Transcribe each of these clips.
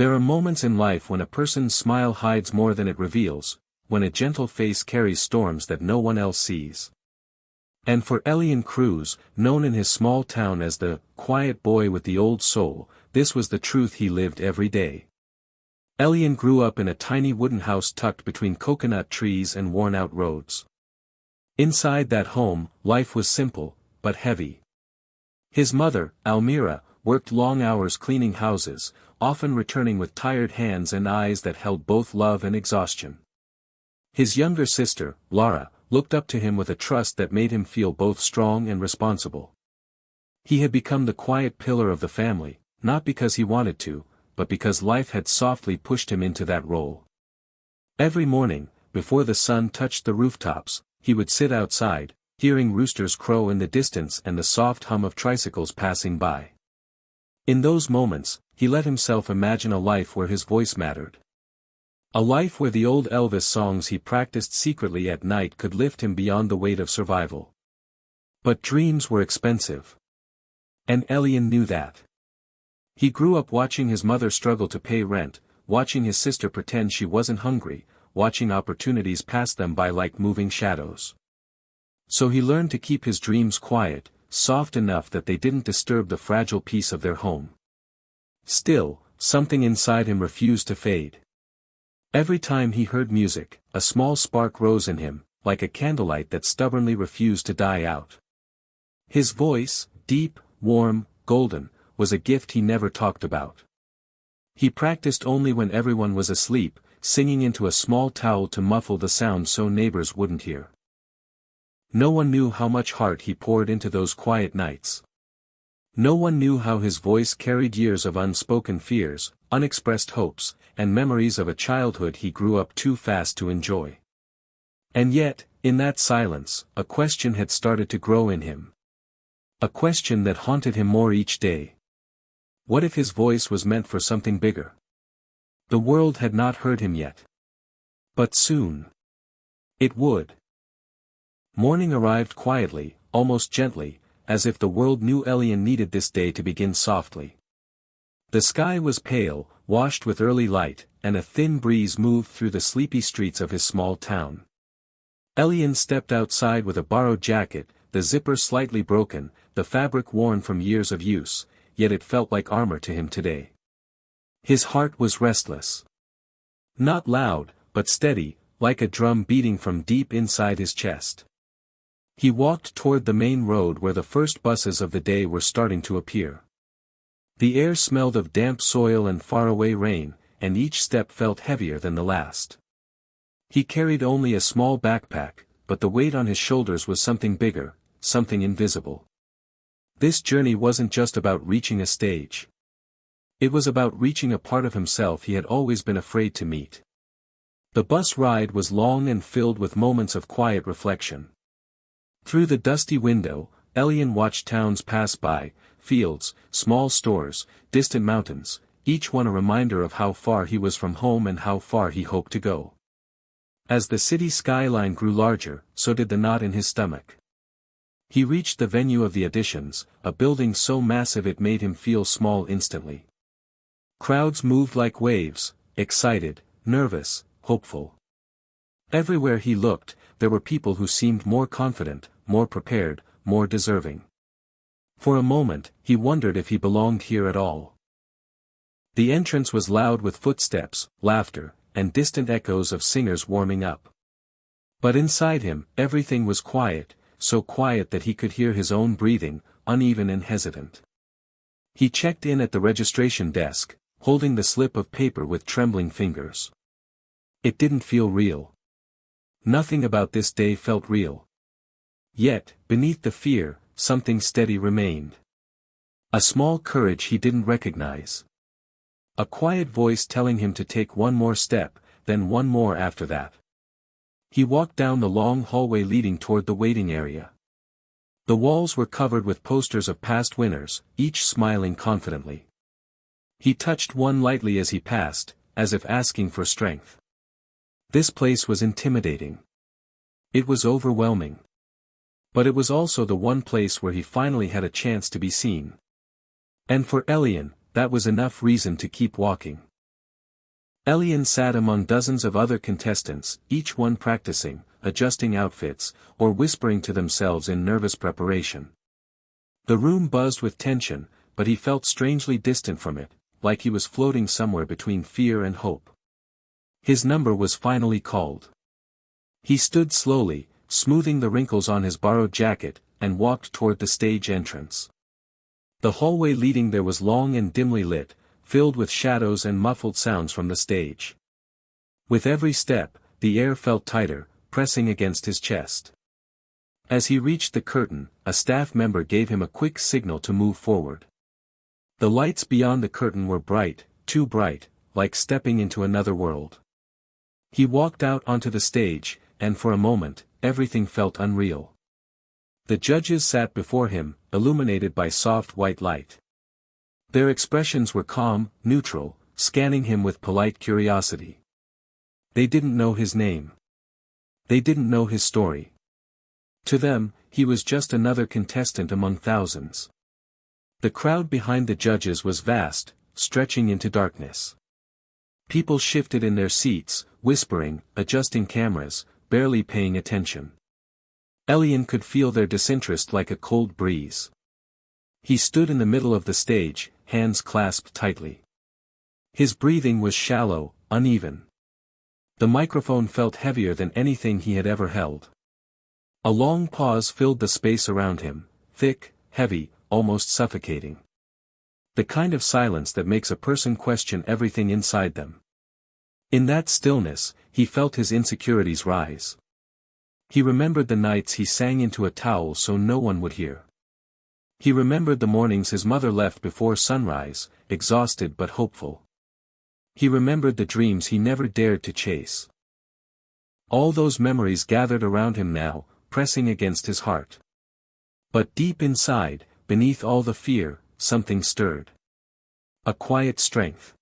There are moments in life when a person's smile hides more than it reveals, when a gentle face carries storms that no one else sees. And for Elian Cruz, known in his small town as the quiet boy with the old soul, this was the truth he lived every day. Elian grew up in a tiny wooden house tucked between coconut trees and worn-out roads. Inside that home, life was simple, but heavy. His mother, Almira, worked long hours cleaning houses, often returning with tired hands and eyes that held both love and exhaustion. His younger sister, Lara, looked up to him with a trust that made him feel both strong and responsible. He had become the quiet pillar of the family, not because he wanted to, but because life had softly pushed him into that role. Every morning, before the sun touched the rooftops, he would sit outside, hearing roosters crow in the distance and the soft hum of tricycles passing by. In those moments, he let himself imagine a life where his voice mattered. A life where the old Elvis songs he practiced secretly at night could lift him beyond the weight of survival. But dreams were expensive. And Elian knew that. He grew up watching his mother struggle to pay rent, watching his sister pretend she wasn't hungry, watching opportunities pass them by like moving shadows. So he learned to keep his dreams quiet, soft enough that they didn't disturb the fragile peace of their home. Still, something inside him refused to fade. Every time he heard music, a small spark rose in him, like a candlelight that stubbornly refused to die out. His voice, deep, warm, golden, was a gift he never talked about. He practiced only when everyone was asleep, singing into a small towel to muffle the sound so neighbors wouldn't hear. No one knew how much heart he poured into those quiet nights. No one knew how his voice carried years of unspoken fears, unexpressed hopes, and memories of a childhood he grew up too fast to enjoy. And yet, in that silence, a question had started to grow in him. A question that haunted him more each day. What if his voice was meant for something bigger? The world had not heard him yet. But soon. It would. Morning arrived quietly, almost gently, as if the world knew Elian needed this day to begin softly. The sky was pale, washed with early light, and a thin breeze moved through the sleepy streets of his small town. Elian stepped outside with a borrowed jacket, the zipper slightly broken, the fabric worn from years of use, yet it felt like armor to him today. His heart was restless. Not loud, but steady, like a drum beating from deep inside his chest. He walked toward the main road where the first buses of the day were starting to appear. The air smelled of damp soil and faraway rain, and each step felt heavier than the last. He carried only a small backpack, but the weight on his shoulders was something bigger, something invisible. This journey wasn't just about reaching a stage. It was about reaching a part of himself he had always been afraid to meet. The bus ride was long and filled with moments of quiet reflection. Through the dusty window, Elian watched towns pass by, fields, small stores, distant mountains, each one a reminder of how far he was from home and how far he hoped to go. As the city skyline grew larger, so did the knot in his stomach. He reached the venue of the auditions, a building so massive it made him feel small instantly. Crowds moved like waves, excited, nervous, hopeful. Everywhere he looked, there were people who seemed more confident, more prepared, more deserving. For a moment, he wondered if he belonged here at all. The entrance was loud with footsteps, laughter, and distant echoes of singers warming up. But inside him, everything was quiet, so quiet that he could hear his own breathing, uneven and hesitant. He checked in at the registration desk, holding the slip of paper with trembling fingers. It didn't feel real. Nothing about this day felt real. Yet, beneath the fear, something steady remained. A small courage he didn't recognize. A quiet voice telling him to take one more step, then one more after that. He walked down the long hallway leading toward the waiting area. The walls were covered with posters of past winners, each smiling confidently. He touched one lightly as he passed, as if asking for strength. This place was intimidating. It was overwhelming. But it was also the one place where he finally had a chance to be seen. And for Elian, that was enough reason to keep walking. Elian sat among dozens of other contestants, each one practicing, adjusting outfits, or whispering to themselves in nervous preparation. The room buzzed with tension, but he felt strangely distant from it, like he was floating somewhere between fear and hope. His number was finally called. He stood slowly, smoothing the wrinkles on his borrowed jacket, and walked toward the stage entrance. The hallway leading there was long and dimly lit, filled with shadows and muffled sounds from the stage. With every step, the air felt tighter, pressing against his chest. As he reached the curtain, a staff member gave him a quick signal to move forward. The lights beyond the curtain were bright, too bright, like stepping into another world. He walked out onto the stage, and for a moment, everything felt unreal. The judges sat before him, illuminated by soft white light. Their expressions were calm, neutral, scanning him with polite curiosity. They didn't know his name. They didn't know his story. To them, he was just another contestant among thousands. The crowd behind the judges was vast, stretching into darkness. People shifted in their seats, whispering, adjusting cameras, barely paying attention. Elian could feel their disinterest like a cold breeze. He stood in the middle of the stage, hands clasped tightly. His breathing was shallow, uneven. The microphone felt heavier than anything he had ever held. A long pause filled the space around him, thick, heavy, almost suffocating. The kind of silence that makes a person question everything inside them. In that stillness, he felt his insecurities rise. He remembered the nights he sang into a towel so no one would hear. He remembered the mornings his mother left before sunrise, exhausted but hopeful. He remembered the dreams he never dared to chase. All those memories gathered around him now, pressing against his heart. But deep inside, beneath all the fear, something stirred. A quiet strength.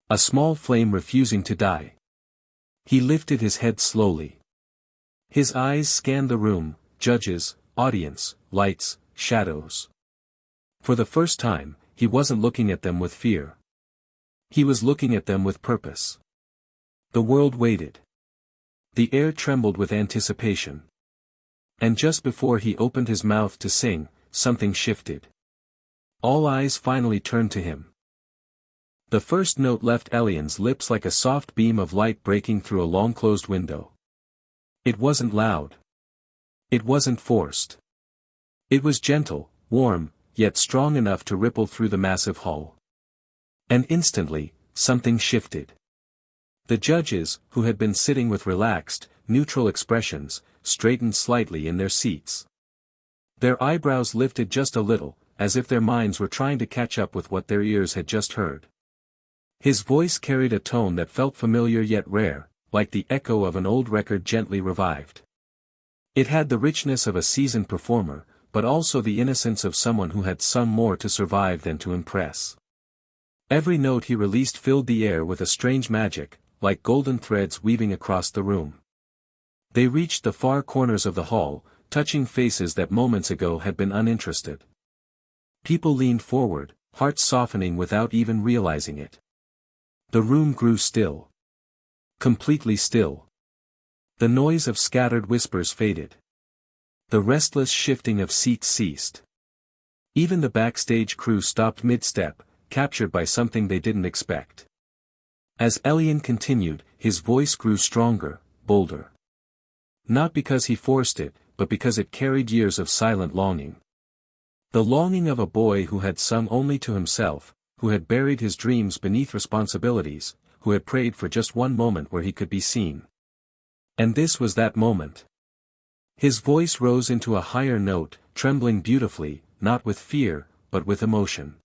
A small flame refusing to die. He lifted his head slowly. His eyes scanned the room, judges, audience, lights, shadows. For the first time, he wasn't looking at them with fear. He was looking at them with purpose. The world waited. The air trembled with anticipation. And just before he opened his mouth to sing, something shifted. All eyes finally turned to him. The first note left Elian's lips like a soft beam of light breaking through a long-closed window. It wasn't loud. It wasn't forced. It was gentle, warm, yet strong enough to ripple through the massive hall. And instantly, something shifted. The judges, who had been sitting with relaxed, neutral expressions, straightened slightly in their seats. Their eyebrows lifted just a little, as if their minds were trying to catch up with what their ears had just heard. His voice carried a tone that felt familiar yet rare, like the echo of an old record gently revived. It had the richness of a seasoned performer, but also the innocence of someone who had sung more to survive than to impress. Every note he released filled the air with a strange magic, like golden threads weaving across the room. They reached the far corners of the hall, touching faces that moments ago had been uninterested. People leaned forward, hearts softening without even realizing it. The room grew still. Completely still. The noise of scattered whispers faded. The restless shifting of seats ceased. Even the backstage crew stopped mid-step, captured by something they didn't expect. As Elian continued, his voice grew stronger, bolder. Not because he forced it, but because it carried years of silent longing. The longing of a boy who had sung only to himself, who had buried his dreams beneath responsibilities, who had prayed for just one moment where he could be seen. And this was that moment. His voice rose into a higher note, trembling beautifully, not with fear, but with emotion.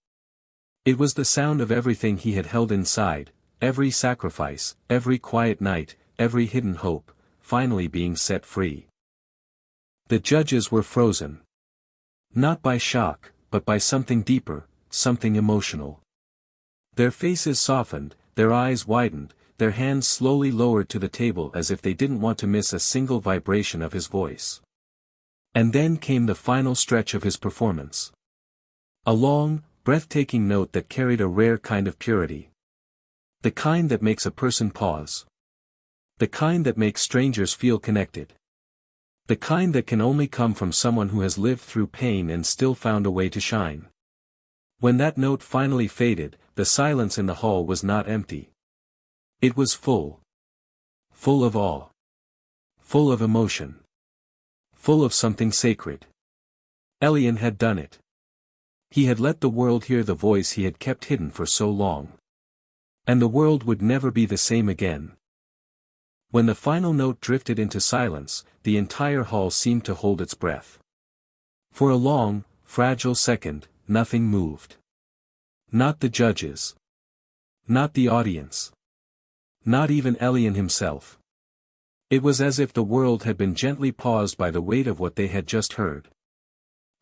It was the sound of everything he had held inside, every sacrifice, every quiet night, every hidden hope, finally being set free. The judges were frozen. Not by shock, but by something deeper, something emotional. Their faces softened, their eyes widened, their hands slowly lowered to the table as if they didn't want to miss a single vibration of his voice. And then came the final stretch of his performance. A long, breathtaking note that carried a rare kind of purity. The kind that makes a person pause. The kind that makes strangers feel connected. The kind that can only come from someone who has lived through pain and still found a way to shine. When that note finally faded, the silence in the hall was not empty. It was full. Full of awe. Full of emotion. Full of something sacred. Elian had done it. He had let the world hear the voice he had kept hidden for so long. And the world would never be the same again. When the final note drifted into silence, the entire hall seemed to hold its breath. For a long, fragile second, nothing moved. Not the judges. Not the audience. Not even Elian himself. It was as if the world had been gently paused by the weight of what they had just heard.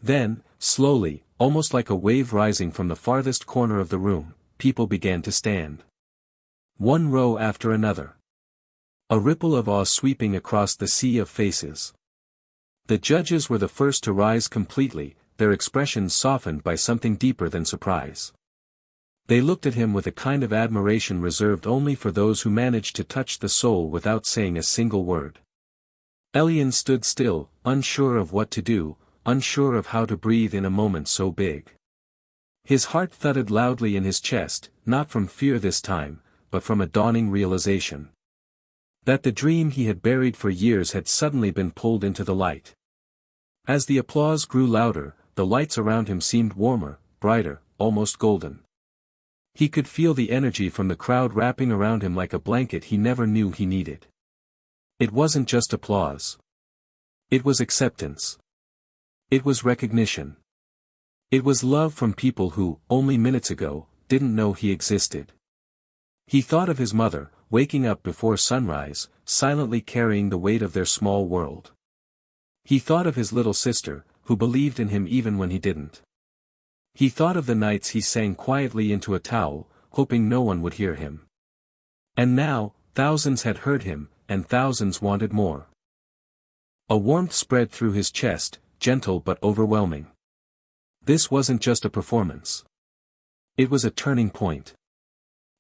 Then, slowly, almost like a wave rising from the farthest corner of the room, people began to stand. One row after another. A ripple of awe sweeping across the sea of faces. The judges were the first to rise completely, their expressions softened by something deeper than surprise. They looked at him with a kind of admiration reserved only for those who managed to touch the soul without saying a single word. Elian stood still, unsure of what to do, unsure of how to breathe in a moment so big. His heart thudded loudly in his chest, not from fear this time, but from a dawning realization. That the dream he had buried for years had suddenly been pulled into the light. As the applause grew louder, the lights around him seemed warmer, brighter, almost golden. He could feel the energy from the crowd wrapping around him like a blanket he never knew he needed. It wasn't just applause. It was acceptance. It was recognition. It was love from people who, only minutes ago, didn't know he existed. He thought of his mother, waking up before sunrise, silently carrying the weight of their small world. He thought of his little sister, who believed in him even when he didn't. He thought of the nights he sang quietly into a towel, hoping no one would hear him. And now, thousands had heard him, and thousands wanted more. A warmth spread through his chest, gentle but overwhelming. This wasn't just a performance. It was a turning point.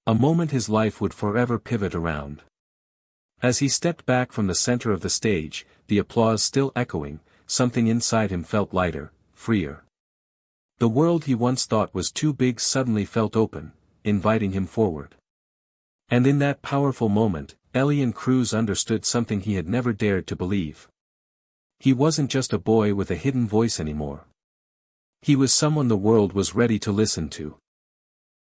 A moment his life would forever pivot around. As he stepped back from the center of the stage, the applause still echoing, something inside him felt lighter, freer. The world he once thought was too big suddenly felt open, inviting him forward. And in that powerful moment, Elian Cruz understood something he had never dared to believe. He wasn't just a boy with a hidden voice anymore. He was someone the world was ready to listen to.